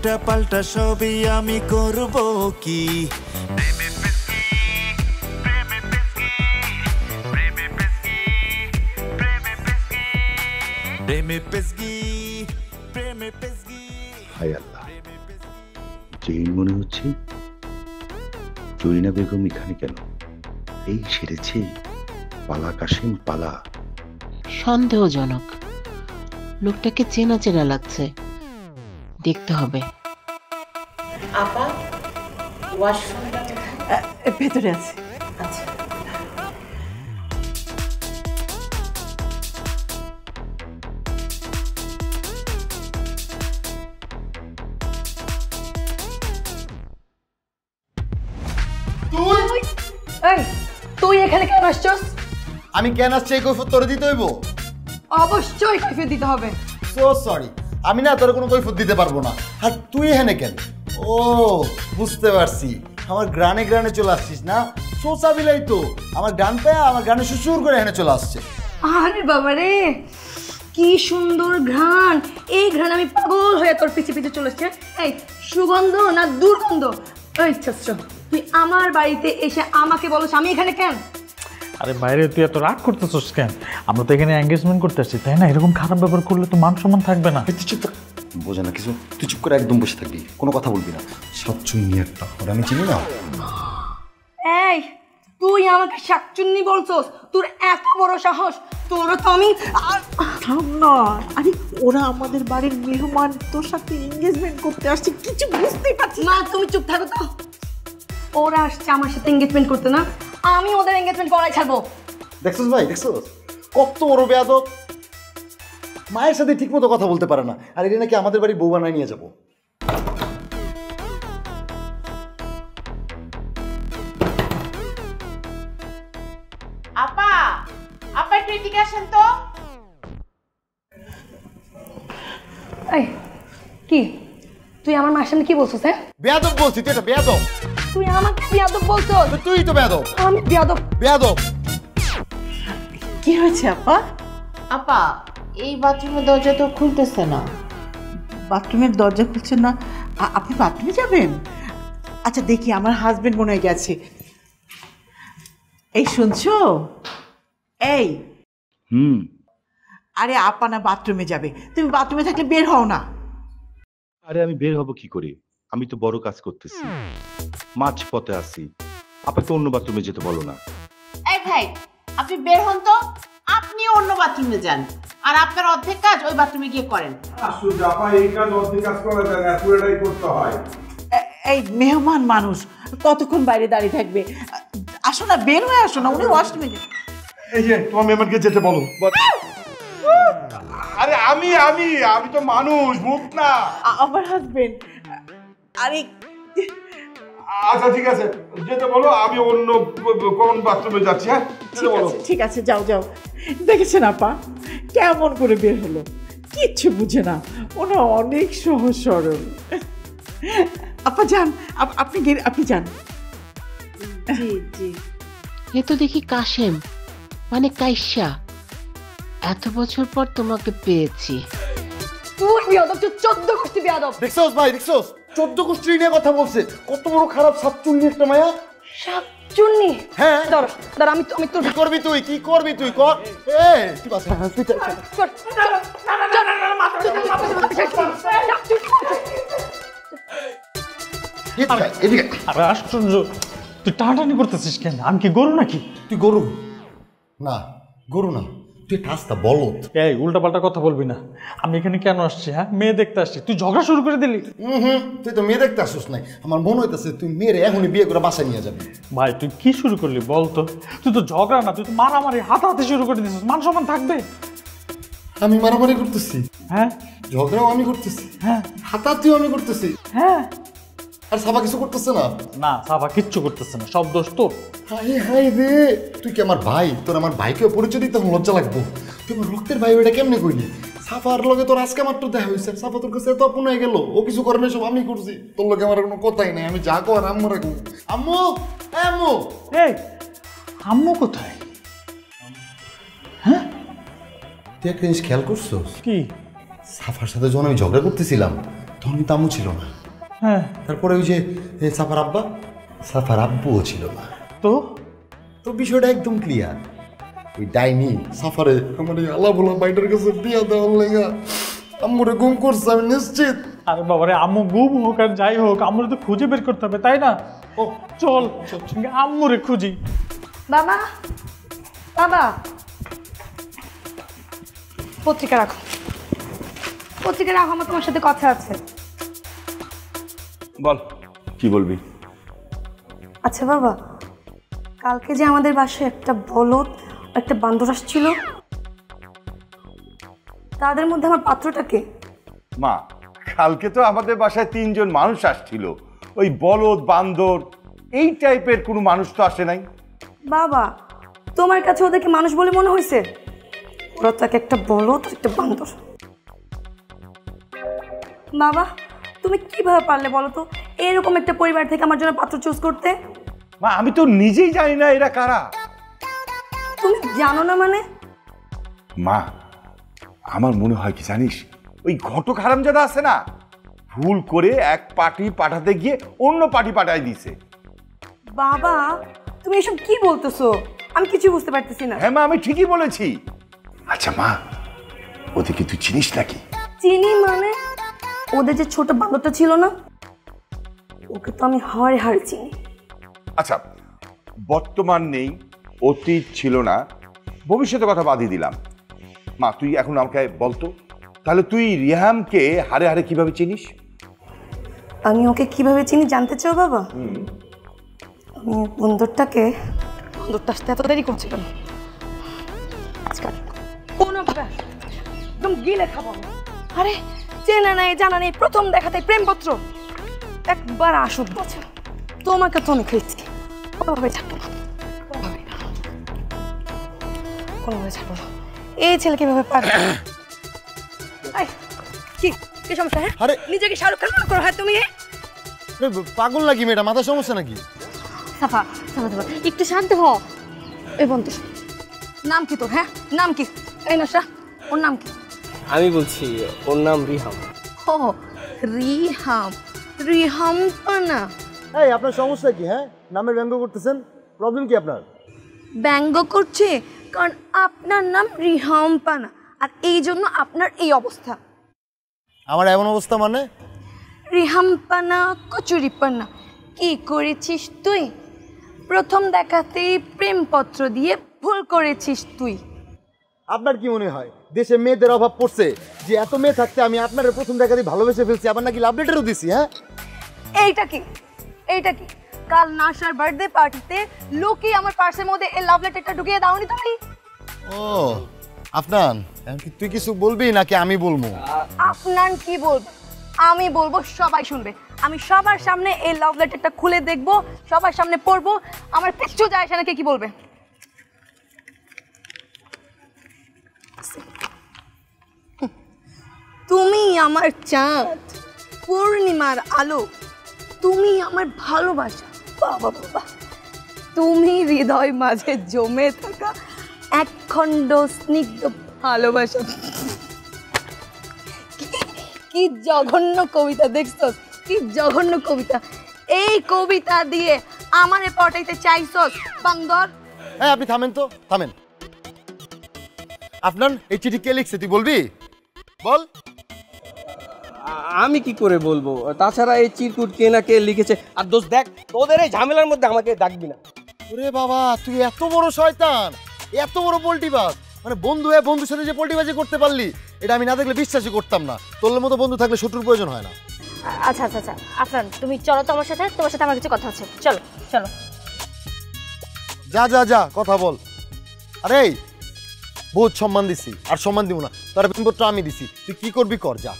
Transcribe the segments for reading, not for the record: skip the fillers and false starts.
উল্টা পাল্টা সবই আমি করব কি প্রেমে পেশগি প্রেমে পেশগি। হায় আল্লাহ, জেইন মনে হচ্ছে। জরিনা বেগম এখানে কেন? এই সেরেছে, পালা কাশেম পালা। সন্দেহজনক, লোকটাকে চেনা চেনা লাগছে, দেখতে হবে। আপা ওয়াশরুমটা ভেতরে আছে। আচ্ছা তুই এখানে কেন আসছস? আমি কেন আসছি এই কৈফিয়ত তোরে দিতে হইব? অবশ্যই কৈফিয়ত দিতে হবে। সো সরি, আমি না তোর কোনো কৈফিয়ত দিতে পারবো না। আর তুই এখানে কেন? ও বুঝতে পারছি, আমার গ্রানে গ্রানে চলে আসছিস না? সোসা বিলাই তো আমার গান পেয়ে আমার গানে সুসুর করে এখানে চলে আসছে। আরে বাবা রে, কি সুন্দর ঘ্রাণ! এই ঘ্রাণ আমি পাগল হয়ে তোর পিছে পিছে চলেছে। এই সুগন্ধ না দুর্গন্ধ? এই ছাত্র, তুই আমার বাড়িতে এসে আমাকে বলছ আমি এখানে কেন? আরে বাইরে তুই এত রাগ করতেছিস কেন? আমরা তো এখানে এঙ্গেজমেন্ট করতে আসছি, তাই না? এরকম খারাপ ব্যবহার করলে তো মান সম্মান থাকবে না। তুই চুপ, বোঝে না কিছু। তুই চুপ করে একদম বসে থাকবি, কোনো কথা বলবি না। সচ্চুন্নি একটা, ওরা আমি চিনি না। এই তুই আমাকে শাকচুন্নি বলছস? তোর এত বড় সাহস! তোর তো আমি থাম না। আরে ওরা আমাদের বাড়ির মেহমান, তোর সাথে এনগেজমেন্ট করতে আসছে, কিছু বুঝতেই পারছি মা। তুমি চুপ থাকো তো। ওরা আসছে আমার সাথে এনগেজমেন্ট করতে, না আমি ওদের এনগেজমেন্ট করাই ছাড়বো। দেখছস ভাই, দেখছস কত বড় বেয়াদব! মায়ের সাথে ঠিক মতো কথা বলতে পারে না, আর এটা নাকি আমাদের বাড়ি বউ বানায় নিয়ে যাবো। আপা, আপা একটু এদিকে আসেন তো। এই কি তুই আমার মায়ের সামনে কি বলছিস? হ্যাঁ বেয়াদব বলছি, তুই এটা বেয়াদব। তুই আমাকে বিয়াদব বলছস? তুই তো বেয়াদব। আমি বিয়াদব? বেয়াদব। কি হয়েছে আপা? আপা এই বাথরুমের দরজা তো খুলতেছে না। বাথরুমের দরজা খুলছে না? আপনি বাথরুমে যাবেন? আচ্ছা দেখি, আমার হাজবেন্ড মনে হয় গেছে। এই শুনছো? এই আরে আপা না বাথরুমে যাবে, তুমি বাথরুমে থাকলে বের হও না। আরে আমি বের হব কি করে? আমি তো বড় কাজ করতেছি, মাছ পথে আছি। আপনাকে অন্য বাথরুমে যেতে বলো না। এই ভাই, আপনি বের হন তো। আপনি অন্য বাথরুমে যান, আর আপনার অর্ধেক কাজ ওই বাথরুমে গিয়ে করেন। আসলে আপা এই কাজ অর্ধেক কাজ করা যায় না, পুরোটাই করতে হয়। এই মেহমান মানুষ কতক্ষণ বাইরে দাঁড়িয়ে থাকবে? আসো না, বের হয়ে আসো না, উনি ওয়াশরুমে। এই যে তোমার মেহমানকে যেতে বলো। আরে আমি আমি আমি তো মানুষ, ভূত না। আমার হাজবেন্ড। আরে আচ্ছা ঠিক আছে, যেতে বলো। আমি অন্য কোন বাথরুমে যাচ্ছি। হ্যাঁ ঠিক আছে, যাও যাও। দেখেছেন আপা কেমন করে বের হলো? কিচ্ছু বুঝে না, ওনা অনেক সহজ সরল। আপা যান, আপনি যান। জি জি। এ তো দেখি কাশেম, মানে কাইসা। এত বছর পর তোমাকে পেয়েছি। তুই বিয়াদব, তুই 14 গোষ্ঠী বিয়াদব। দেখছস ভাই, দেখছস 14 গোষ্ঠী নিয়ে কথা বলছে। কত বড় খারাপ সাতচুন্নি একটা মায়া। শাকচুন্নি? হ্যাঁ দাঁড়া, আমি তোর কি করবি তুই? কি করবি তুই? কর। এই কি বাস? আরে আশ্চর্য, তুই টানাটানি করতেছিস কেন? আমি কি গরু নাকি? তুই গরু না, গরু না, তুই রাস্তা বলদ। এই উল্টা পাল্টা কথা বলবি না। আমি এখানে কেন আসছি? হ্যাঁ, মেয়ে দেখতে আসছি, তুই ঝগড়া শুরু করে দিলি। তুই তো মেয়ে দেখতে আসছিস নাই। আমার মনে হইতেছে তুই মেয়েরে এখনই বিয়ে করে বাসায় নিয়ে যাবি। ভাই তুই কি শুরু করলি বল তো? তুই তো ঝগড়া না, তুই তো মারামারি, হাতাহাতি শুরু করে দিছিস। মান সম্মান থাকবে? আমি মারামারি করতেছি? হ্যাঁ। ঝগড়াও আমি করতেছি? হ্যাঁ। হাতাহাতিও আমি করতেছি? হ্যাঁ। আর সাবা কিছু করতেছে না? না, সাবা কিচ্ছু করতেছে না, সব দোষ তোর। হাই হাই রে, তুই কি আমার ভাই? তোর আমার ভাইকেও পরিচয় দিতে লজ্জা লাগবো। তুই আমার রক্তের ভাই, ওইটা কেমনে কইলি? সাফার লগে তোর আজকে মাত্র দেখা হয়েছে। সাফা তোর কাছে এত আপন হয়ে গেল, ও কিছু করে না, সব আমি করছি। তোর লগে আমার কোনো কথাই নাই। আমি যা কর আম্মু রাখবো। আম্মু, আম্মু। এই আম্মু কোথায়? হ্যাঁ, তুই একটা জিনিস খেয়াল করছিস কি? সাফার সাথে যখন আমি ঝগড়া করতেছিলাম, তখন কিন্তু আম্মু ছিল না। হ্যাঁ, তারপরে ওই যে সাফার আব্বা, সাফার আব্বুও ছিল না। তো তো বিষয়টা একদম ক্লিয়ার। ওই ডাইনি সাফারে আমার এই আলাবোলা বাইটার কাছে বিয়া দেওয়ার লেগা আম্মুরে গুম করছে, আমি নিশ্চিত। আরে বাবারে, আম্মু গুম হোক আর যাই হোক, আম্মুরে তো খুঁজে বের করতে হবে, তাই না? ও চল আম্মুরে খুঁজি। বাবা, বাবা, পত্রিকা রাখো, পত্রিকা রাখো, আমার তোমার সাথে কথা আছে। বল, কি বলবি? আচ্ছা বাবা, কালকে যে আমাদের বাসায় একটা বলদ একটা বান্দর আসছিল, তাদের মধ্যে আমার পাত্রটাকে। মা, কালকে তো আমাদের বাসায় 3 জন মানুষ আসছিল। ওই বলদ বান্দর এই টাইপের কোনো মানুষ তো আসে নাই। বাবা, তোমার কাছে ওদেরকে মানুষ বলে মনে হয়েছে? ওরা তো একটা বলদ একটা বান্দর। বাবা, তুমি কিভাবে পারলে বলো তো এরকম একটা পরিবার থেকে আমার জন্য পাত্র চুজ করতে? মা, আমি তো নিজেই জানি না এরা কারা। তুমি জানো না মানে? মা, আমার মনে হয় কি জানিস, ওই ঘটক হারামজাদা আছে না, ভুল করে এক পার্টি পাঠাতে গিয়ে অন্য পার্টি পাঠাই দিছে। বাবা, তুমি এসব কি বলতেছো? আমি কিছু বুঝতে পারতেছি না। হ্যাঁ মা, আমি ঠিকই বলেছি। আচ্ছা মা, ওদেরকে তুই চিনিস নাকি? চিনি মানে? ওদের যে ছোট বান্দরটা ছিল না, ওকে তো আমি হাড়ে হাড়ে চিনি। আচ্ছা, বর্তমান নেই, অতীত ছিল না, ভবিষ্যতের কথা বাদই দিলাম। মা, তুই এখন আমাকে বলতো, তাহলে তুই রিহামকে হারে হারে কিভাবে চিনিস? আমি ওকে কিভাবে চিনি জানতে চাও বাবা? আমি বন্দরটা আসতে এত দেরি করছে কেন? আজকাল কোনোভাবে একদম গিলে খাবো আমি। আরে চেনা নাই জানা নেই, প্রথম দেখাতে প্রেমপত্র, একবার আসুক বছর তোমাকে তো আমি খেয়েছি। কোনোভাবে ছাড়বো না, কোনোভাবে ছাড়বো না। এই ছেলে কিভাবে পারে? কি কি সমস্যা? হ্যাঁ, আরে নিজেকে শাহরুখ খান মনে করো? হ্যাঁ তুমি পাগল নাকি মেয়েটা? মাথা সমস্যা নাকি? সাফা সাফা সাফা একটু শান্ত হ। এই বন্ধু, নাম কি তোর? হ্যাঁ, নাম কি? এই নশা, ওর নাম কি? আমি বলছি, ওর নাম রিহাম। ও রিহাম, রিহাম পানা। এই আপনার সমস্যা কি? হ্যাঁ, নামের ব্যঙ্গ করতেছেন, প্রবলেম কি আপনার? ব্যঙ্গ করছে কারণ আপনার নাম রিহাম পানা, আর এই জন্য আপনার এই অবস্থা। আমার এমন অবস্থা মানে? রিহাম পানা, কচুরি পানা, কি করেছিস তুই? প্রথম দেখাতেই প্রেমপত্র দিয়ে ভুল করেছিস তুই। আপনার কি মনে হয় দেশে মেয়েদের অভাব পড়ছে যে এত মেয়ে থাকতে আমি আপনার প্রথম দেখাতেই ভালোবেসে ফেলছি, আবার নাকি লাভ লেটারও দিছি? হ্যাঁ, এইটা কি? এইটা কি? কাল নাশার বার্থডে পার্টিতে লোকে আমার পার্সের মধ্যে এই লাভ লেটারটা ঢুকিয়ে দাওনি তুমি? ও আপনার, তুই কিছু বলবি নাকি আমি বলবো? আপনার কি বলবো? আমি বলবো, সবাই শুনবে। আমি সবার সামনে এই লাভ লেটারটা খুলে দেখবো, সবার সামনে পড়বো, আমার কিচ্ছু যায় আসে না কে কি বলবে। তুমি আমার চাঁদ, পূর্ণিমার আলো, তুমি আমার ভালোবাসা, বাবা বাবা, তুমি হৃদয় মাঝে জমে থাকা এক খণ্ড স্নিগ্ধ ভালোবাসা। কি জঘন্য কবিতা দেখছো? কি জঘন্য কবিতা! এই কবিতা দিয়ে আমারে পটাইতে চাইছস বান্দর? হ্যাঁ, আপনি থামেন তো, থামেন। আপনার এই চিঠি কে লিখছে তুই বলবি? বল। আমি কি করে বলবো? তাছাড়া এই চিরকুট কে না কে লিখেছে। আর দোস্ত দেখ, তোদের এই ঝামেলার মধ্যে আমাকে ডাকবি না। ওরে বাবা, তুই এত বড় শয়তান, এত বড় পোল্টিবাজ! মানে বন্ধু হয়ে বন্ধুর সাথে যে পোল্টিবাজি করতে পারলি, এটা আমি না দেখলে বিশ্বাসই করতাম না। তোর মতো বন্ধু থাকলে শত্রুর প্রয়োজন হয় না। আচ্ছা আচ্ছা আচ্ছা আফরান, তুমি চলো তো আমার সাথে, তোমার সাথে আমার কিছু কথা আছে। চলো চলো। যা যা যা, কথা বল। আরে বহুত সম্মান দিছি, আর সম্মান দিব না? তোর প্রেমপত্র আমি দিছি, তুই কি করবি কর, যা।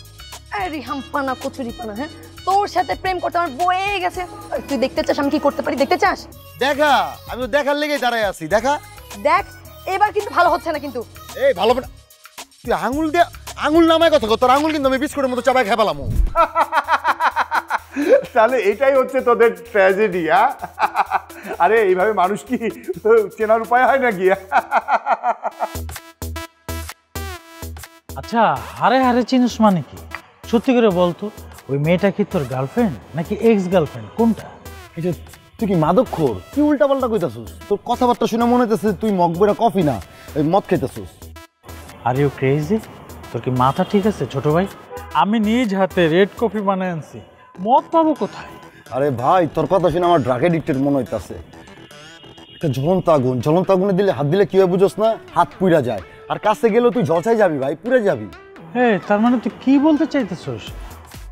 রিহাম পানা, কচুরি পানা, হ্যাঁ তোর সাথে প্রেম করতে আমার বয়ে গেছে। তুই দেখতে চাস আমি কি করতে পারি? দেখতে চাস? দেখা, আমি তো দেখার লেগেই দাঁড়ায় আছি। দেখা, দেখ এবার কিন্তু ভালো হচ্ছে না কিন্তু। এই ভালো না, তুই আঙুল দিয়ে আঙুল নামায় কথা কর, তোর আঙুল কিন্তু আমি বিস্কুটের মতো চাবাই খেপালাম। তাহলে এটাই হচ্ছে তোদের ট্র্যাজেডি? হ্যাঁ, আরে এইভাবে মানুষ কি চেনার উপায় হয় নাকি? আচ্ছা, হারে হারে চিনিস মানে কি? সত্যি করে বলতো, ওই মেয়েটা কি তোর গার্লফ্রেন্ড নাকি এক্স গার্লফ্রেন্ড কোনটা? এটা তুই কি মাদকখোর? কি উল্টাপাল্টা কইতাছিস? তোর কথাবার্তা শুনে মনে হইতেছে তুই মগবইরা কফি না ওই মদ খাইতেছিস। Are you crazy? তোর কি মাথা ঠিক আছে ছোট ভাই? আমি নিজ হাতে রেড কফি বানায় আনছি, মদ পাবো কোথায়? আরে ভাই তোর কথা শুনে আমার ড্রাগ এডিক্টেড মনে হইতাছে। একটা জ্বলন্ত আগুনে দিলে হাত দিলে কি হয় বুঝোস না? হাত পুড়া যায়। আর কাছে গেলেও তুই ঝলসাই যাবি ভাই, পুড়ে যাবি। হ্যাঁ, তার মানে তুই কি বলতে চাইতেছিস?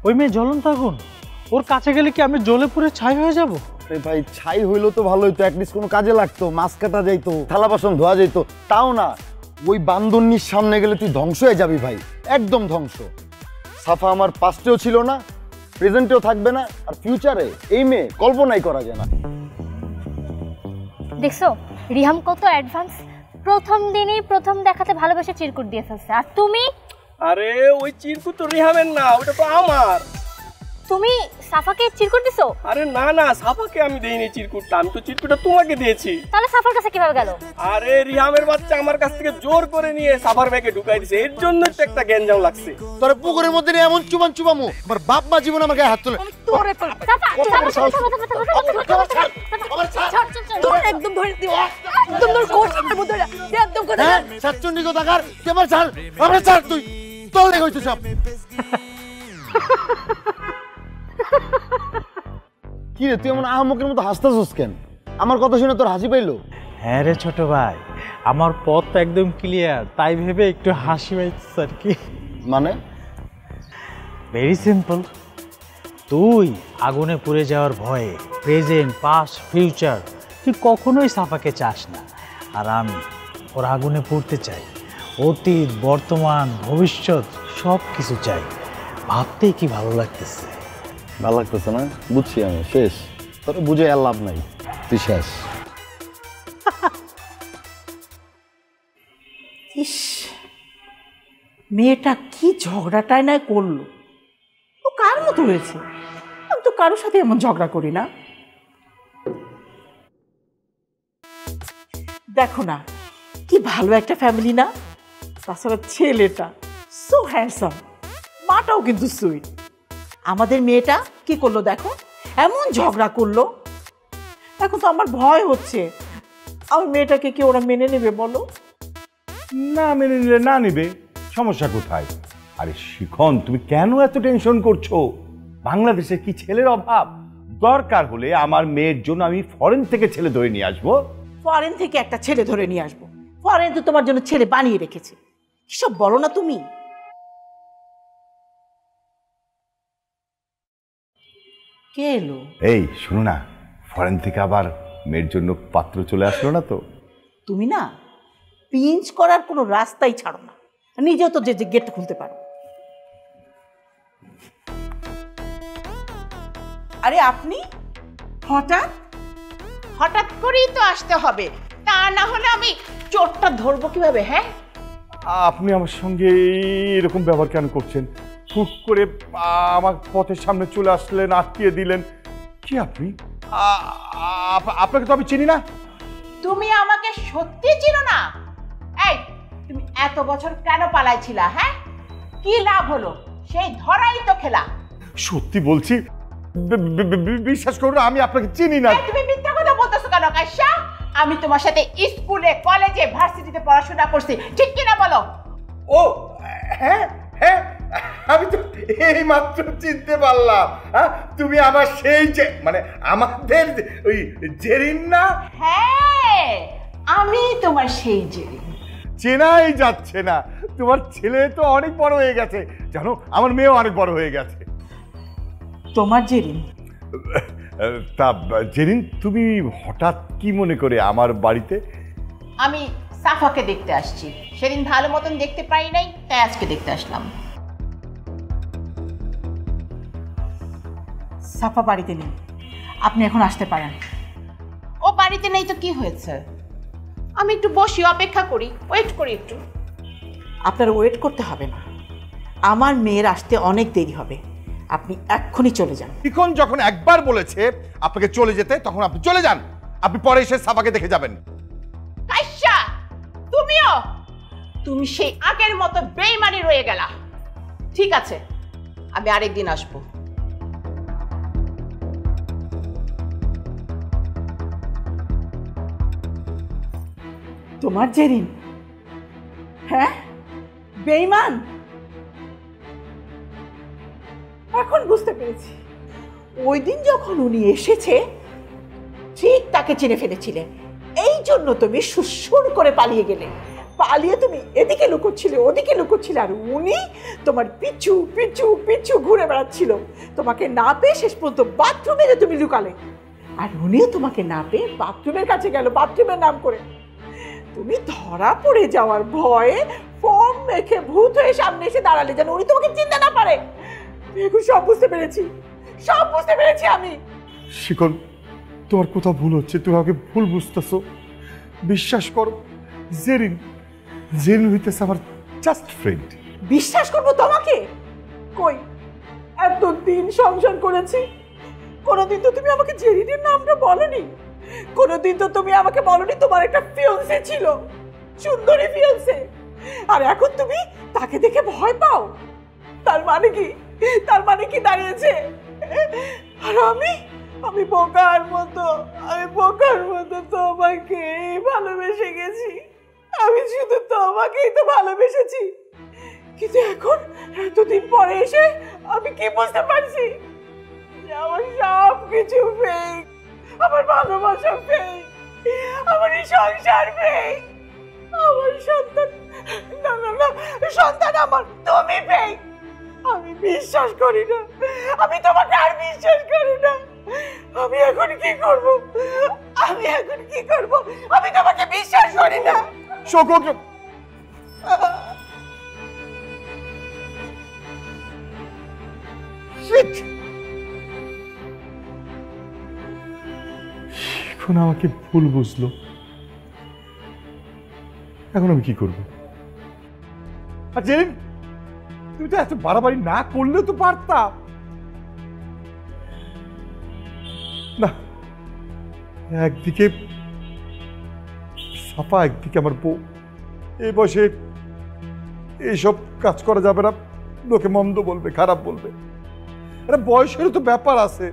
ওই মেয়ে জ্বলন্ত আগুন, ওর কাছে গেলে কি আমি জ্বলে পুড়ে ছাই হয়ে যাব? আরে ভাই ছাই হইলো তো ভালো হইতো, অ্যাটলিস্ট কোনো কাজে লাগতো, মাছ কাটা যাইতো, থালা বাসন ধোয়া যাইতো। তাও না, ওই বান্দরনির সামনে গেলে তুই ধ্বংস হয়ে যাবি ভাই, একদম ধ্বংস। সাফা আমার পাস্টেও ছিল না, প্রেজেন্টেও থাকবে না, আর ফিউচারে এই মেয়ে কল্পনাই করা যায় না। দেখছো রিহাম কত অ্যাডভান্স, প্রথম দিনই প্রথম দেখাতে ভালোবাসে চিরকুট দিয়ে ফেলছে। আর তুমি? আরে ওই চিরকুট তো রিহামের না, ওটা তো আমার। তুমি সাফাকে চিরকুট দিছো? আরে না না, সাফাকে আমি দেইনি চিরকুটটা, আমি তো চিরকুটটা তোমাকে দিয়েছি। তাহলে সাফার কাছে কিভাবে গেল? আরে রিহামের বাচ্চা আমার কাছ থেকে জোর করে নিয়ে সাফার ব্যাগে ঢুকাই দিয়েছে, এর জন্যই তো একটা গ্যাঞ্জাম লাগছে। তোর পুকুরের মধ্যে নিয়ে এমন চুবামু, আমার বাপ মা জীবন আমার গায়ে হাত তোলে। একদম ধরে দিও, একদম ধরে কোর্সের মধ্যে একদম কথা। সাতচন্ডী কোথাকার, তুই আমার ছাড়, আমার ছাড়, তুই তোর লেগে হইছে সব। কি রে তুই এমন আহমকের মতো হাসতেছিস কেন? আমার কথা শুনে তোর হাসি পাইলো? হ্যাঁ রে ছোট ভাই, আমার পথ তো একদম ক্লিয়ার, তাই ভেবে একটু হাসি পাইছিস আর কি। মানে ভেরি সিম্পল, তুই আগুনে পুড়ে যাওয়ার ভয়ে প্রেজেন্ট পাস্ট ফিউচার তুই কখনোই সাফাকে চাস না, আর আমি ওর আগুনে পুড়তে চাই, অতীত বর্তমান ভবিষ্যৎ সব কিছু চাই। ভাবতেই কি ভালো লাগতেছে। ভালো লাগতেছে না? বুঝছি আমি, শেষ। তোর বুঝে আর লাভ নাই, তুই শেষ। ইস, মেয়েটা কি ঝগড়াটাই না করলো। ও কার মতো হয়েছে? আমি তো কারোর সাথে এমন ঝগড়া করি না। দেখো না কি ভালো একটা ফ্যামিলি না? তাছাড়া ছেলেটা সো হ্যান্ডসাম, মাটাও কিন্তু সুইট। আমাদের মেয়েটা কি করলো দেখো, এমন ঝগড়া করলো। এখন তো আমার ভয় হচ্ছে, আমার মেয়েটাকে কি ওরা মেনে নেবে বলো? না মেনে নিলে না নিবে, সমস্যা কোথায়? আরে শিখন, তুমি কেন এত টেনশন করছো? বাংলাদেশে কি ছেলের অভাব? দরকার হলে আমার মেয়ের জন্য আমি ফরেন থেকে ছেলে ধরে নিয়ে আসবো। ফরেন থেকে একটা ছেলে ধরে নিয়ে আসবো? ফরেন তো তোমার জন্য ছেলে বানিয়ে রেখেছে। কিসব বলো না তুমি? কে এলো? এই শোনো না, ফরেন থেকে আবার মেয়ের জন্য পাত্র চলে আসলো না তো? তুমি না পিঞ্চ করার কোনো রাস্তাই ছাড়ো না, নিজেও তো যে গেট খুলতে পারো। আরে আপনি হঠাৎ হঠাৎ করেই তো আসতে হবে, তা না হলে আমি চোরটা ধরবো কিভাবে? হ্যাঁ, আপনি আমার সঙ্গে এরকম ব্যবহার কেন করছেন? হুট করে আমার পথের সামনে চলে আসলেন, আটকিয়ে দিলেন। কি আপনি? আপনাকে তো আমি চিনি না। তুমি আমাকে সত্যি চিনো না? এই তুমি এত বছর কেন পালাইছিলা? হ্যাঁ, কি লাভ হলো? সেই ধরাই তো খেলা। সত্যি বলছি, বিশ্বাস করুন আমি আপনাকে চিনি না। তুমি মিথ্যা কথা বলতেছো কেন কাইসা? আমি তোমার সাথে স্কুলে কলেজে ভার্সিটিতে পড়াশোনা করছি, ঠিক কিনা বলো? ও হ্যাঁ হ্যাঁ, আমি তো এই মাত্র চিনতে পারলাম। তুমি আমার সেই যে মানে আমাদের ওই জেরিন না? হ্যাঁ, আমি তোমার সেই জেরিন। চেনাই যাচ্ছে না। তোমার ছেলে তো অনেক বড় হয়ে গেছে জানো, আমার মেয়েও অনেক বড় হয়ে গেছে। তোমার জেরিন? তা জেরিন, তুমি হঠাৎ কি মনে করে আমার বাড়িতে? আমি সাফাকে দেখতে আসছি, সেদিন ভালো মতন দেখতে পাই নাই, তাই আজকে দেখতে আসলাম। সাফা বাড়িতে নেই, আপনি এখন আসতে পারেন। ও বাড়িতে নেই তো কি হয়েছে? আমি একটু বসি, অপেক্ষা করি, ওয়েট করি একটু। আপনার ওয়েট করতে হবে না, আমার মেয়ের আসতে অনেক দেরি হবে, আপনি এক্ষুনি চলে যান। শিখন যখন একবার বলেছে আপনাকে চলে যেতে, তখন আপনি চলে যান। আপনি পরে এসে সাফাকে দেখে যাবেন। কাইসা, তুমিও তুমি সেই আগের মতো বেইমানি রয়ে গেলা। ঠিক আছে, আমি আরেকদিন আসবো। তোমার জেরিন? হ্যাঁ, বেঈমান। এখন বুঝতে পেরেছি, ওই দিন যখন উনি এসেছে ঠিক তাকে চিনে ফেলেছিলে, এই জন্য তুমি সুসুর করে পালিয়ে গেলে। পালিয়ে তুমি এদিকে লুকোচ্ছিলে, ওদিকে লুকোচ্ছিলে, আর উনি তোমার পিছু পিছু পিছু ঘুরে বেড়াচ্ছিল। তোমাকে না পেয়ে শেষ পর্যন্ত বাথরুমে যে তুমি লুকালে, আর উনিও তোমাকে না পেয়ে বাথরুমের কাছে গেল বাথরুমের নাম করে। তুমি ধরা পড়ে যাওয়ার ভয়ে ফর্ম মেখে ভূত হয়ে সামনে এসে দাঁড়ালে যেন উনি তোমাকে চিনতে না পারে। এখন সব বুঝতে পেরেছি, সব বুঝতে পেরেছি আমি। শিকল, তোমার কোথাও ভুল হচ্ছে, তুমি আমাকে ভুল বুঝতেছো। বিশ্বাস করো, জেরিন জেরিন হইতেছে আমার জাস্ট ফ্রেন্ড। বিশ্বাস করবো তোমাকে? কই, এতদিন সংসার করেছি, কোনোদিন তো তুমি আমাকে জেরিনের নামটা বলনি। কোনোদিন তো তুমি আমাকে বলনি তোমার একটা ফিয়ান্সে ছিল, সুন্দরী ফিয়ান্সে। আর এখন তুমি তাকে দেখে ভয় পাও। তার মানে কি? তার মানে কি দাঁড়িয়েছে? আর আমি বোকার মতো তোমাকে ভালোবেসে গেছি। আমি শুধু তোমাকেই তো ভালোবেসেছি, কিন্তু এখন এতদিন পরে এসে আমি কি বুঝতে পারছি? আমার সব কিছু ফেক, আমার ভালোবাসা ফেক, আমার সংসার ফেক, আমার সন্তান সন্তান আমার তুমি ফেক। আমি বিশ্বাস করি না, আমি তোমাকে আর বিশ্বাস করি না। আমি এখন কি করব? আমি তোমাকে বিশ্বাস করি না। এখন আমাকে ভুল বুঝলো, এখন আমি কি করবো? আর জেরিন, তুমি তো এত বাড়াবাড়ি না করলেও তো পারতাম না। একদিকে সাফা, একদিকে আমার বউ। এই বয়সে এইসব কাজ করা যাবে না, লোকে মন্দ বলবে, খারাপ বলবে। এটা বয়সেরও তো ব্যাপার আছে।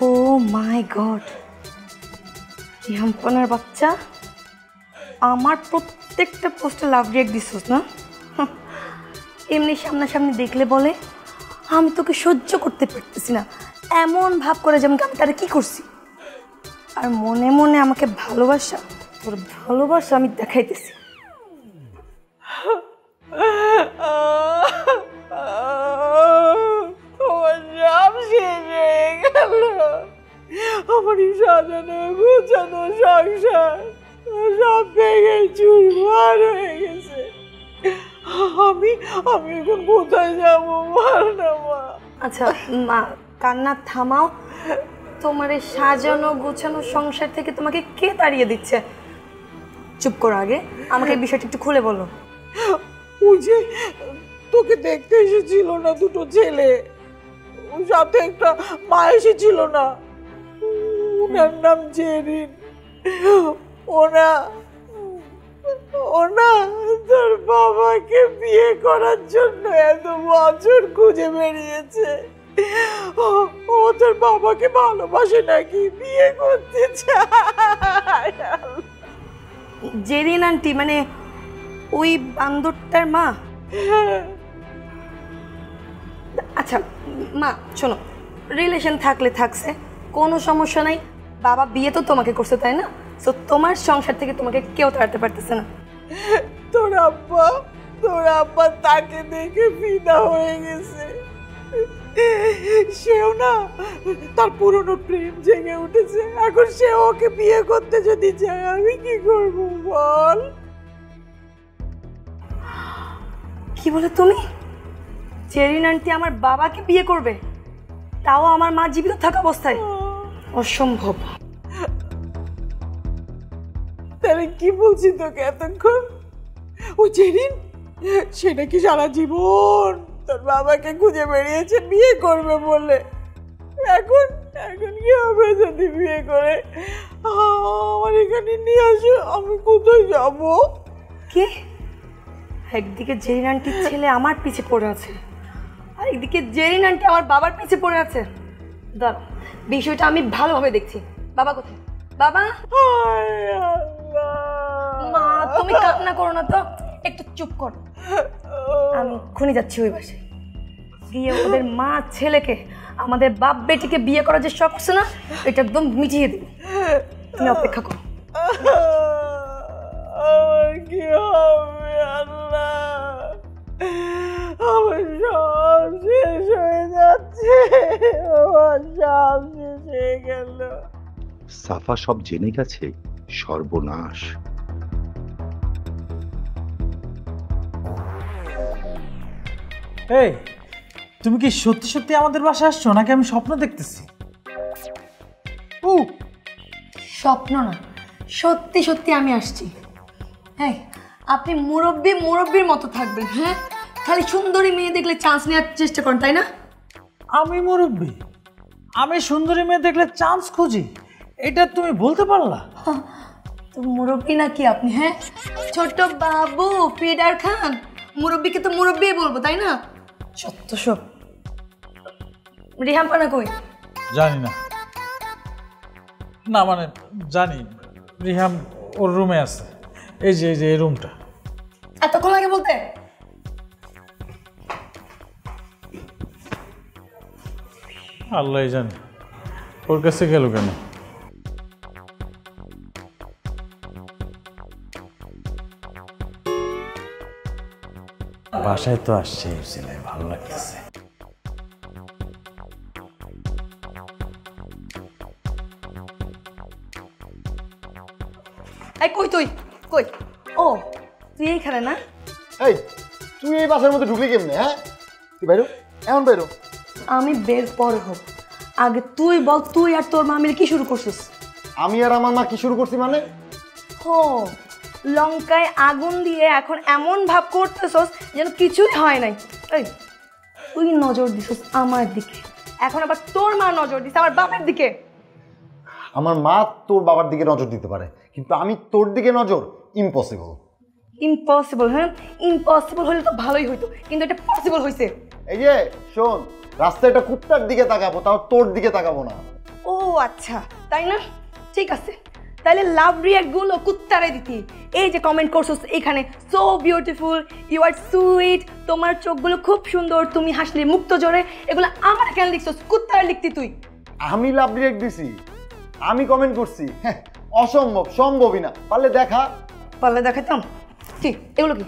ও মাই গড, রিহাম্পনার বাচ্চা, আমার প্রত্যেকটা পোস্টে লাভ রিয়েক্ট দিছিস না? এমনি সামনাসামনি দেখলে বলে আমি তোকে সহ্য করতে পারতেছি না, এমন ভাব করে যেমন আমি তারা কি করছি। আর মনে মনে আমাকে ভালোবাসা, তোর ভালোবাসা আমি দেখাইতেছি। আমার সাজানো গোছানো সংসার সব ভেঙে চুরমার হয়ে গেছে। আমি এখন কোথায় যাবো? আচ্ছা মা, কান্না থামাও। তোমার এই সাজানো গোছানো সংসার থেকে তোমাকে কে তাড়িয়ে দিচ্ছে? চুপ করো, আগে আমাকে এই বিষয়টা একটু খুলে বলো। ওই যে তোকে দেখতে এসেছিল না দুটো ছেলে, ওর সাথে একটা মা এসেছিল না, ওনার নাম জেরিন। ওনা তোর বাবাকে বিয়ে করার জন্য এত বছর খুঁজে বেরিয়েছে। ও তোর বাবাকে ভালোবাসে নাকি বিয়ে করতে চায়? জেরিন আন্টি মানে ওই বান্দরটার মা? আচ্ছা মা শোনো, রিলেশন থাকলে থাকছে, কোনো সমস্যা নাই। বাবা বিয়ে তো তোমাকে করছে, তাই না? তো তোমার সংসার থেকে তোমাকে কেউ তাড়াতে পারতেছে না। তোর আব্বা তোর আব্বা তাকে দেখে ফিদা হয়ে গেছে। সেও না তার পুরনো প্রেম জেগে উঠেছে। এখন সে ওকে বিয়ে করতে যদি চায় আমি কি করব বল? কি বলে তুমি? জেরিন আন্টি আমার বাবাকে বিয়ে করবে, তাও আমার মা জীবিত থাকা অবস্থায়? অসম্ভব। তাহলে কি বলছি তোকে এতক্ষণ? ও জেরিন সেটা কি সারা জীবন তোর বাবাকে খুঁজে বেরিয়েছে বিয়ে করবে বলে। এখন এখন কি হবে যদি বিয়ে করে আমার এখানে নিয়ে আসে? আমি কোথায় যাব? কে? একদিকে জেরিন আন্টির ছেলে আমার পিছে পড়ে আছে, আর একদিকে জেরিন আন্টি আমার বাবার পিছে পড়ে আছে। দাঁড়া, বিষয়টা আমি ভালোভাবে দেখছি। বাবা কোথায়? বাবা! মা তুমি কান্না করো না তো, একটু চুপ করো। আমি এক্ষুনি যাচ্ছি ওই বাসায়, গিয়ে ওদের মা ছেলেকে আমাদের বাপ বেটিকে বিয়ে করার যে শখ আছে না, এটা একদম মিটিয়ে দিই। তুমি অপেক্ষা করো। আমার কি হবে আল্লাহ? আমার সব শেষ হয়ে যাচ্ছে, আমার সব শেষ হয়ে গেল। সাফা সব জেনে গেছে, সর্বনাশ। এই তুমি কি সত্যি সত্যি আমাদের বাসায় আসছো নাকি আমি স্বপ্ন দেখতেছি? স্বপ্ন না, সত্যি সত্যি আমি আসছি। হ্যাঁ, আপনি মুরব্বির মতো থাকবেন। হ্যাঁ, খালি সুন্দরী মেয়ে দেখলে চান্স নেওয়ার চেষ্টা করেন, তাই না? আমি মুরব্বি? আমি সুন্দরী মেয়ে দেখলে চান্স খুঁজি, এটা তুমি বলতে পারলা? তো মুরব্বি নাকি আপনি? হ্যাঁ, ছোট বাবু ফিডার খান, মুরব্বিকে তো মুরব্বি বলবো, তাই না? সত্য সব। রিহাম পানা কই? জানি না। না মানে জানি, রিহাম ওর রুমে আছে। এই যে এই রুমটা। এতক্ষণ লাগে বলতে? আল্লাহ জানে ওর কাছে গেল কেন। বাসায় তো আসছে, ভালো লাগতেছে। এই কই তুই? কই? ও তুই এইখানে না? এই তুই এই বাসার মধ্যে ঢুকলি কেমনে? হ্যাঁ, তুই বাইরো, এমন বাইরো। আমি বের পর হোক, আগে তুই বল, তুই আর তোর মা মিলে কি শুরু করছিস? আমি আর আমার মা কি শুরু করছি মানে? ও লঙ্কায় আগুন দিয়ে এখন এমন ভাব করতেছস যেন কিছুই হয় নাই। এই তুই নজর দিছস আমার দিকে, এখন আবার তোর মা নজর দিছে আমার বাপের দিকে। আমার মা তোর বাবার দিকে নজর দিতে পারে, কিন্তু আমি তোর দিকে নজর ইম্পসিবল। ইম্পসিবল? হ্যাঁ, ইম্পসিবল হলে তো ভালোই হইতো, কিন্তু এটা পসিবল হইছে। এই যে শোন, রাস্তায় একটা কুত্তার দিকে তাকাবো, তাও তোর দিকে তাকাবো না। ও আচ্ছা, তাই না? ঠিক আছে, তাহলে লাভ রিয়াক্ট গুলো কুত্তারে দিতি। এই যে কমেন্ট করছস এখানে, so beautiful, you are sweet, তোমার চোখগুলো খুব সুন্দর, তুমি হাসলে মুক্ত জোরে, এগুলো আমার কেন লিখছস? কুত্তারে লিখতি তুই। আমি লাভ রিয়াক্ট দিছি, আমি কমেন্ট করছি? অসম্ভব, সম্ভবই না। পারলে দেখা। পারলে দেখাতাম। ঠিক, এগুলো কি?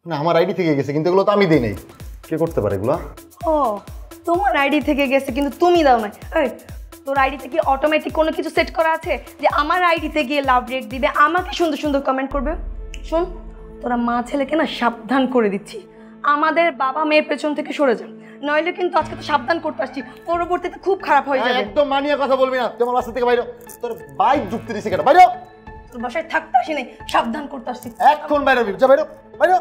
না, আমার আইডি থেকে গেছে, কিন্তু এগুলো তো আমি দিই নাই। কে করতে পারে এগুলো? ও তোমার আইডি থেকে গেছে কিন্তু তুমি দাও নাই। এই তোর আইডিতে কি অটোমেটিক কোনো কিছু সেট করা আছে যে আমার আইডিতে গিয়ে লাভ রেট দিবে, আমাকে সুন্দর সুন্দর কমেন্ট করবে? শোন, তোরা মা ছেলেকে না সাবধান করে দিচ্ছি, আমাদের বাবা মেয়ের পেছন থেকে সরে যা, নইলে কিন্তু আজকে তো সাবধান করতে আসছি, পরবর্তীতে খুব খারাপ হয়ে যাবে। একদম মানিয়ে কথা বলবি না, তোমার বাসা থেকে বাইরে। তোর বাইক যুক্তি দিছে কেন? বাইরে। তোর বাসায় থাকতে আসি নাই, সাবধান করতে আসছি। এখন বাইরে হবি, যা বাইরে বাইরে।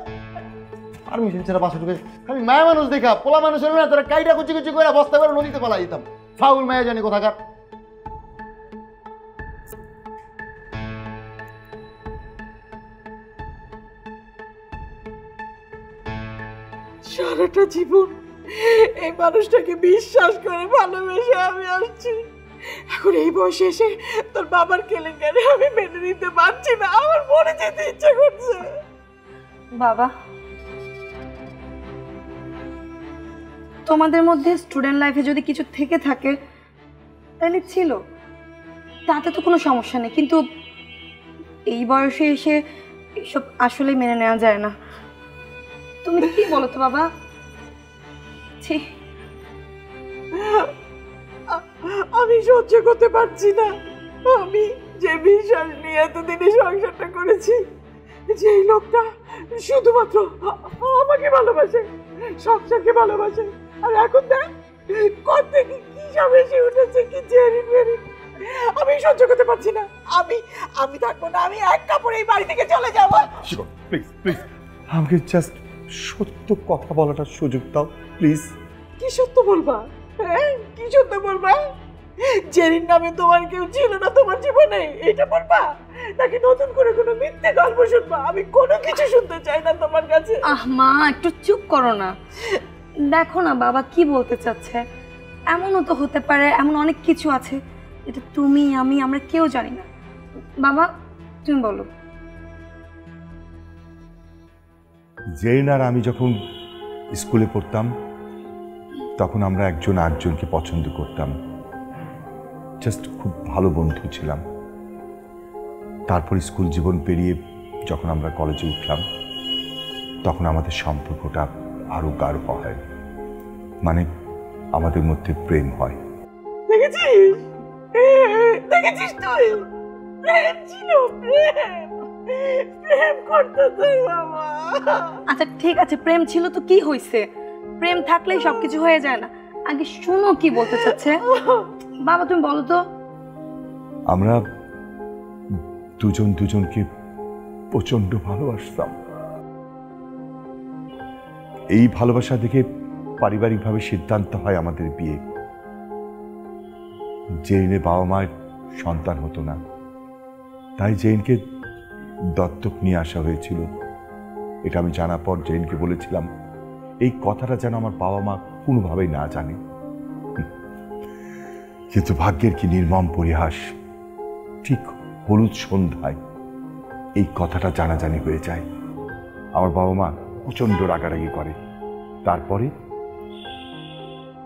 পারমিশন ছাড়া বাসা ঢুকে আমি মায়া মানুষ দেখা, পোলা মানুষ হলো না, তোরা কাইটা কুচি কুচি করে বস্তা করে নদীতে পালাই দিতাম। ফাউল মায়া জানি কোথাকার। সারাটা জীবন এই মানুষটাকে বিশ্বাস করে ভালোবেসে আমি আসছি, এখন এই বয়সে এসে তোর বাবার কেলেঙ্কারি আমি মেনে নিতে পারছি না, আমার মরে যেতে ইচ্ছা করছে। বাবা, তোমাদের মধ্যে স্টুডেন্ট লাইফে যদি কিছু থেকে থাকে তাহলে ছিল, তাতে তো কোনো সমস্যা নেই, কিন্তু এই বয়সে এসে এসব আসলে মেনে নেওয়া যায় না। তুমি কি বলো তো বাবা? ছি, আমি সহ্য করতে পারছি না। আমি যে বিশ্বাস নিয়ে এতদিনে সংসারটা করেছি, যে লোকটা শুধুমাত্র আমাকে ভালোবাসে, সংসারকে ভালোবাসে, আর এখন দেখ কত থেকে কি সব এসে উঠেছে, কি জেরিন বেরিন। আমি সহ্য করতে পারছি না। আমি থাকবো না। আমি এক কাপড়ে এই বাড়ি থেকে চলে যাবো। প্লিজ প্লিজ আমাকে জাস্ট সত্য কথা বলাটার সুযোগ দাও প্লিজ। কি সত্য বলবা? হ্যাঁ, কি সত্য বলবা? জেরিন নামে তোমার কেউ ছিল না তোমার জীবনে, এটা বলবা? নাকি নতুন করে কোনো মিথ্যে গল্প শুনবা? আমি কোনো কিছু শুনতে চাই না তোমার কাছে। আহ মা, একটু চুপ করো না। দেখো না বাবা কি বলতে চাচ্ছে। এমনও তো হতে পারে, এমন অনেক কিছু আছে এটা তুমি আমরা কেউ জানি না। বাবা তুমি বলো। জেরিন আর আমি যখন স্কুলে পড়তাম তখন আমরা একজন আরেকজনকে পছন্দ করতাম, জাস্ট খুব ভালো বন্ধু ছিলাম। তারপর স্কুল জীবন পেরিয়ে যখন আমরা কলেজে উঠলাম তখন আমাদের সম্পর্কটা আরো গাঢ় হয়, মানে আমাদের মধ্যে প্রেম হয়। দেখেছিস? দেখেছিস তুই? প্রেম ছিল, প্রেম করতে তুই বাবা। আচ্ছা ঠিক আছে, প্রেম ছিল তো কি হয়েছে? প্রেম থাকলেই সবকিছু হয়ে যায় না? আগে শুনো কি বলতে চাচ্ছে বাবা, তুমি বলো তো। আমরা দুজন দুজনকে প্রচন্ড ভালোবাসতাম। এই ভালোবাসা দেখে পারিবারিকভাবে সিদ্ধান্ত হয় আমাদের বিয়ে। জেরিনের বাবা মায়ের সন্তান হতো না, তাই জেরিনকে দত্তক নিয়ে আসা হয়েছিল। এটা আমি জানার পর জেরিনকে বলেছিলাম এই কথাটা যেন আমার বাবা মা কোনোভাবেই না জানে। কিন্তু ভাগ্যের কি নির্মম পরিহাস, ঠিক হলুদ সন্ধ্যায় এই কথাটা জানাজানি হয়ে যায়। আমার বাবা মা প্রচন্ড রাগারাগি করে। তারপরে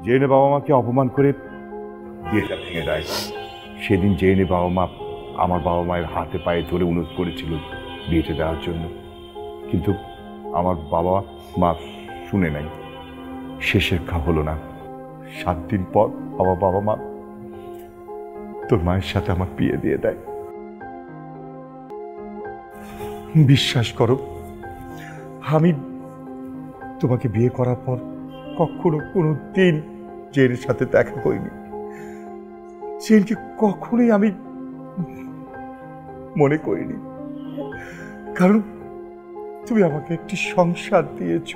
জেরিনের বাবা মাকে অপমান করে বিয়েটা ভেঙে দেয়। সেদিন জেরিনের বাবা মা আমার বাবা মায়ের হাতে পায়ে ধরে অনুরোধ করেছিল বিয়েটা দেওয়ার জন্য, কিন্তু আমার বাবা মা শুনে নাই। শেষের খা হলো না। 7 দিন পর আমার বাবা মা তোর মায়ের সাথে আমার বিয়ে দিয়ে দেয়। বিশ্বাস করো, আমি তোমাকে বিয়ে করার পর কখনো কোনো দিন জেরিনের সাথে দেখা করিনি। জেরিনকে কখনোই আমি মনে করিনি, কারণ তুমি আমাকে একটি সংসার দিয়েছ,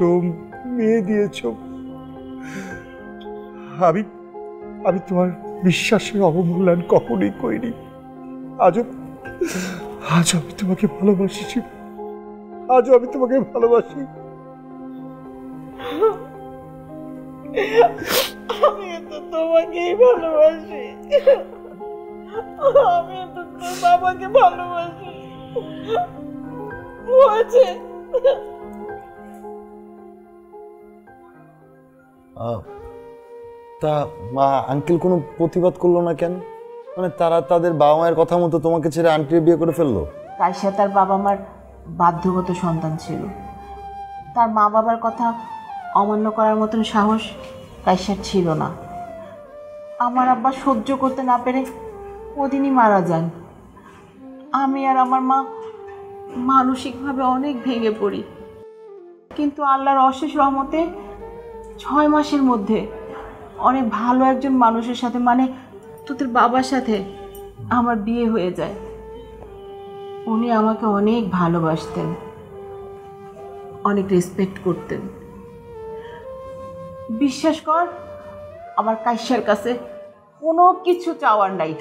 মেয়ে দিয়েছ। আমি তোমার বিশ্বাসের অবমূল্যায়ন কখনোই করিনি। আজও আমি তোমাকে ভালোবাসি। আজও আমি তোমাকে ভালোবাসি। আমি তো তোমাকেই ভালোবাসি। আমি তো তোর বাবাকে ভালোবাসি। হয়েছে। তা মা আঙ্কেল কোনো প্রতিবাদ করলো না কেন? মানে তারা তাদের বাবা মায়ের কথা মতো তোমাকে ছেড়ে আন্টির বিয়ে করে ফেললো? কাইসা তার বাবা মার বাধ্যগত সন্তান ছিল। তার মা বাবার কথা অমান্য করার মতন সাহস কাইসার ছিল না। আমার আব্বা সহ্য করতে না পেরে ওদিনই মারা যান। আমি আর আমার মা মানসিকভাবে অনেক ভেঙে পড়ি, কিন্তু আল্লাহর অশেষ রহমতে 6 মাসের মধ্যে অনেক ভালো একজন মানুষের সাথে, মানে তোদের বাবার সাথে আমার বিয়ে হয়ে যায়। উনি আমাকে অনেক ভালোবাসতেন, অনেক রেসপেক্ট করতেন। বিশ্বাস কর, আমার কাইসার কাছে কোনো কিছু চাওয়ার নাই,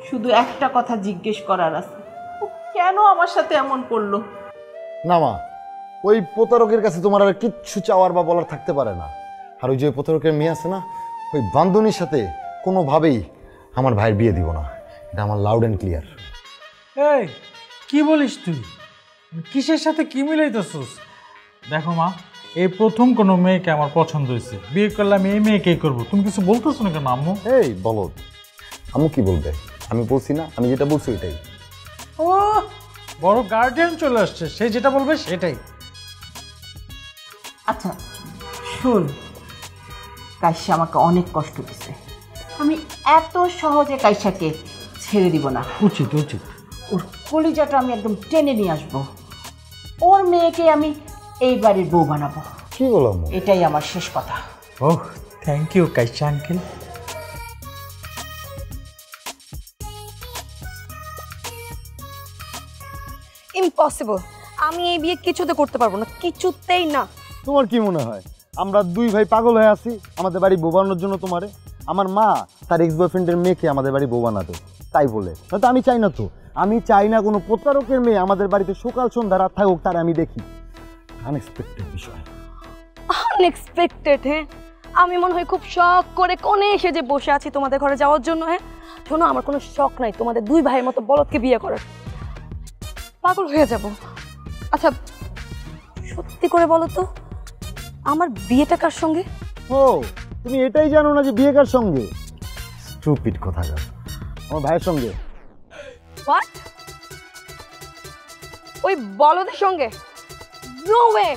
শুধু একটা কথা জিজ্ঞেস করার আছে, ও কেন আমার সাথে এমন করলো। না মা, ওই প্রতারকের কাছে তোমার আর কিচ্ছু চাওয়ার বা বলার থাকতে পারে না। আর ওই যে প্রতারকের মেয়ে আছে না, ওই বান্ধবীর সাথে কোনোভাবেই আমার ভাইয়ের বিয়ে দিব না। এটা আমার লাউড অ্যান্ড ক্লিয়ার। এই কি বলিস তুই? কিসের সাথে কি মিলাইতেছিস? দেখো মা, এই প্রথম কোনো মেয়েকে আমার পছন্দ হয়েছে, বিয়ে করলাম এই মেয়েকেই করবো। তুমি কিছু বলতেছো না কেন আম্মু? এই বলো, আম্মু কি বলবে? আমি বলছি না, আমি যেটা বলছি ওইটাই। ও বড় গার্ডিয়ান চলে আসছে, সে যেটা বলবে সেটাই। আচ্ছা শোন, কাইসা আমাকে অনেক কষ্ট দিছে, আমি এত সহজে কাইসাকে ছেড়ে দিব না। উচিত উচিত। ওর কলিজাটা আমি একদম টেনে নিয়ে আসবো, ওর মেয়েকে আমি এই বাড়ির বউ বানাবো। কি বললাম, এটাই আমার শেষ কথা। ওহ থ্যাংক ইউ কাইসা আঙ্কেল। ইম্পসিবল, আমি এই বিয়ে কিছুতে করতে পারবো না, কিছুতেই না। তোমার কি মনে হয় আমরা দুই ভাই পাগল হয়ে আছি আমাদের বাড়ি বউ বানানোর জন্য? তোমারে আমার মা তার এক্স বয়ফ্রেন্ডের মেয়েকে আমাদের বাড়ি বউ বানাতে, তাই বলে হয়তো আমি চাই না। তো আমি চাই না কোনো প্রতারকের মেয়ে আমাদের বাড়িতে সকাল সন্ধ্যা রাত থাকুক, তার আমি দেখি। আনএক্সপেক্টেড বিষয়। আনএক্সপেক্টেড? হ্যাঁ, আমি মনে হয় খুব শখ করে কোণে এসে যে বসে আছি তোমাদের ঘরে যাওয়ার জন্য। হ্যাঁ শোনো, আমার কোনো শখ নাই তোমাদের দুই ভাইয়ের মতো বলদকে বিয়ে করার, পাগল হয়ে যাব। আচ্ছা সত্যি করে বলো তো, আমার বিয়েটা কার সঙ্গে? ও তুমি এটাই জানো না যে বিয়ে কার সঙ্গে? স্টুপিড কথাকার, আমার ভাইয়ের সঙ্গে। হোয়াট? ওই বলদের সঙ্গে? No way.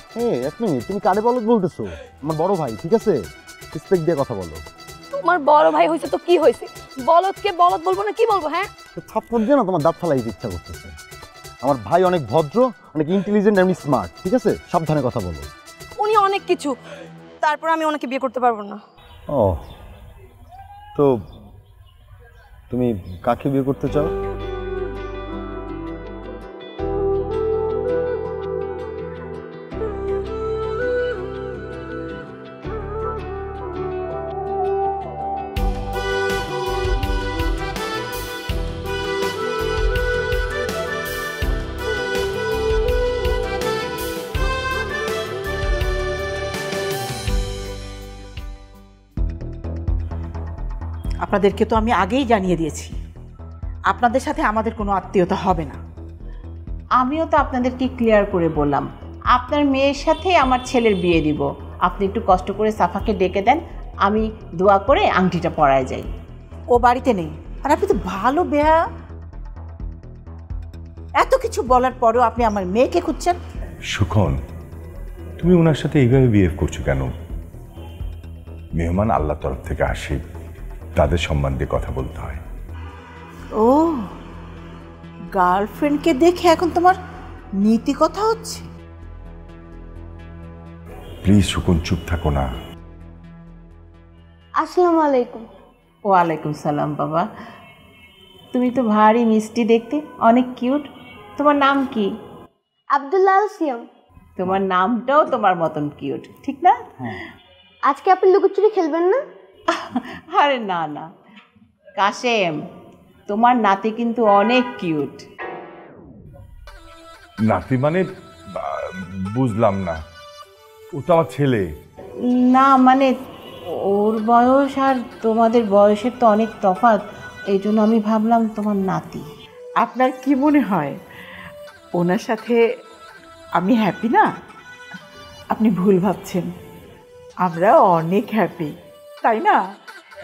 এক মিনিট, তুমি কারে বলদ বলতেছো? আমার বড় ভাই, ঠিক আছে? রেসপেক্ট দিয়ে কথা বলো। তোমার বড় ভাই হয়েছে তো কি হয়েছে, বলদকে বলদ বলবো না কি বলবো? হ্যাঁ থাপ্পড় দিয়ে না তোমার দাঁত ফালাইতে ইচ্ছা করতেছে। আমার ভাই অনেক ভদ্র, অনেক ইন্টেলিজেন্ট, এমনি স্মার্ট, ঠিক আছে? সাবধানে কথা বলো। উনি অনেক কিছু, তারপর আমি ওনাকে বিয়ে করতে পারবো না। ও তো তুমি কাকে বিয়ে করতে চাও? আপনাদেরকে তো আমি আগেই জানিয়ে দিয়েছি আপনাদের সাথে আমাদের কোনো আত্মীয়তা হবে না। আমিও তো আপনাদেরকে ক্লিয়ার করে বললাম আপনার মেয়ের সাথে আমার ছেলের বিয়ে দিব। আপনি একটু কষ্ট করে সাফাকে ডেকে দেন, আমি দোয়া করে আংটিটা পরায় যাই। ও বাড়িতে নেই, আর আপনি তো ভালো বেয়া, এত কিছু বলার পরেও আপনি আমার মেয়েকে খুঁজছেন। সুখন, তুমি ওনার সাথে এইভাবে বিহেভ করছো কেন? মেহমান আল্লাহ তরফ থেকে আসে, তাদের সম্মান দিয়ে কথা বলতে হয়। ও গার্লফ্রেন্ডকে দেখে এখন তোমার নীতি কথা হচ্ছে? প্লিজ সুখন, চুপ থাকো না। আসসালামু আলাইকুম। ওয়ালাইকুম সালাম বাবা, তুমি তো ভারী মিষ্টি দেখতে, অনেক কিউট। তোমার নাম কি? আব্দুল্লাহ আল সিয়াম। তোমার নামটাও তোমার মতন কিউট, ঠিক না? আজকে আপনি লুকোচুরি খেলবেন না? আরে না না কাশেম, তোমার নাতি কিন্তু অনেক কিউট। নাতি মানে? বুঝলাম না। ও তো আমার ছেলে। না মানে ওর বয়স আর তোমাদের বয়সের তো অনেক তফাৎ, এই জন্য আমি ভাবলাম তোমার নাতি। আপনার কি মনে হয় ওনার সাথে আমি হ্যাপি না? আপনি ভুল ভাবছেন, আমরা অনেক হ্যাপি, তাই না?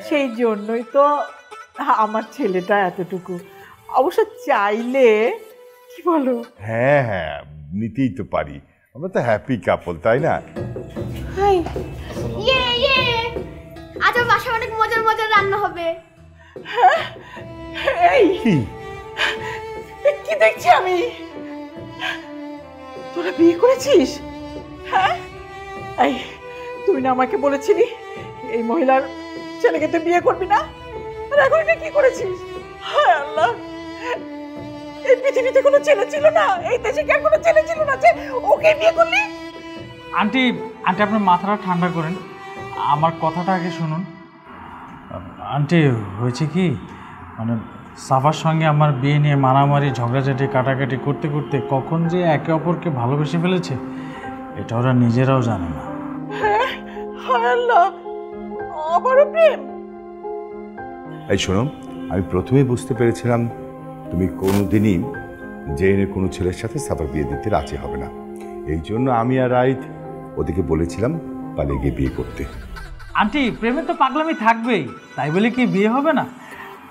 সেই জন্যই তো আমার ছেলেটা এতটুকু। অবশ্য চাইলে, কি বলো? হ্যাঁ হ্যাঁ, নিতেই তো পারি, আমরা তো হ্যাপি কাপল, তাই না? হাই ইয়ে ইয়ে, আজ আমার বাসায় অনেক মজার মজার রান্না হবে। এই কি দেখছি আমি? তোরা বিয়ে করেছিস? হ্যাঁ, এই তুই না আমাকে বলেছিলি এই মহিলার ছেলেকে তুই বিয়ে করবি না, আর এখন এটা কি করেছিস? হায় আল্লাহ, এই পৃথিবীতে কোনো ছেলে ছিল না, এই দেশে কি আর কোনো ছেলে ছিল না যে ওকে বিয়ে করলি? আন্টি আন্টি আপনার মাথাটা ঠান্ডা করেন, আমার কথাটা আগে শুনুন। আন্টি হয়েছে কি, মানে সাফার সঙ্গে আমার বিয়ে নিয়ে মারামারি ঝগড়াঝাটি কাটাকাটি করতে করতে কখন যে একে অপরকে ভালোবেসে ফেলেছে এটা ওরা নিজেরাও জানে না। হ্যাঁ, হায় আল্লাহ, আবারও প্রেম? এই শোনো, আমি প্রথমেই বুঝতে পেরেছিলাম তুমি কোনোদিনই জেনে কোনো ছেলের সাথে সাফার বিয়ে দিতে রাজি হবে না। এই জন্য আমি আর রাইত ওদিকে বলেছিলাম পালিয়ে গিয়ে বিয়ে করতে। আন্টি প্রেমে তো পাগলামি থাকবেই, তাই বলে কি বিয়ে হবে না?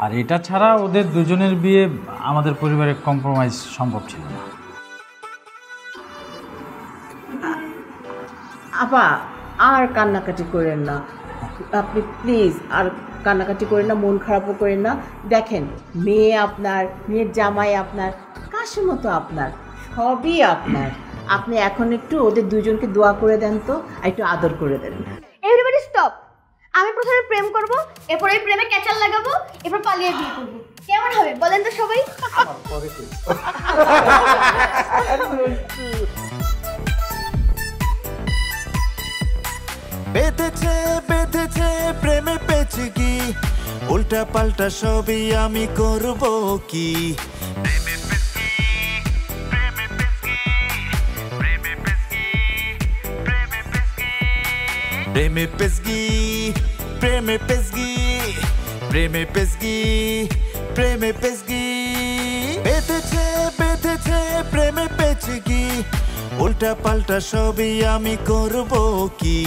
আর এটা ছাড়া ওদের দুজনের বিয়ে আমাদের পরিবারে কম্প্রোমাইজ সম্ভব ছিল না। আপা আর কান্নাকাটি করেন না, আপনি প্লিজ আর কান্নাকাটি করেন না, মন খারাপও করেন না। দেখেন মেয়ে আপনার, মেয়ের জামাই আপনার, কাশেমও তো আপনার, সবই আপনার। আপনি এখন একটু ওদের দুজনকে দোয়া করে দেন তো, আর একটু আদর করে দেন। Everybody stop. আমি প্রথমে প্রেম করব, এরপর এই প্রেমে ক্যাচাল লাগাবো, এরপর পালিয়ে বিয়ে করব। কেমন হবে বলেন তো সবাই? বেঁধেছে বেঁধেছে প্রেমে পেচকি, উল্টা পাল্টা সবই আমি করব কি। প্রেমে পেচকি, প্রেমে পেচকি, প্রেমে পেচকি, প্রেমে পেচকি। বেঁধেছে বেঁধেছে প্রেমে পেচকি, উল্টা পাল্টা সবই আমি করব কি।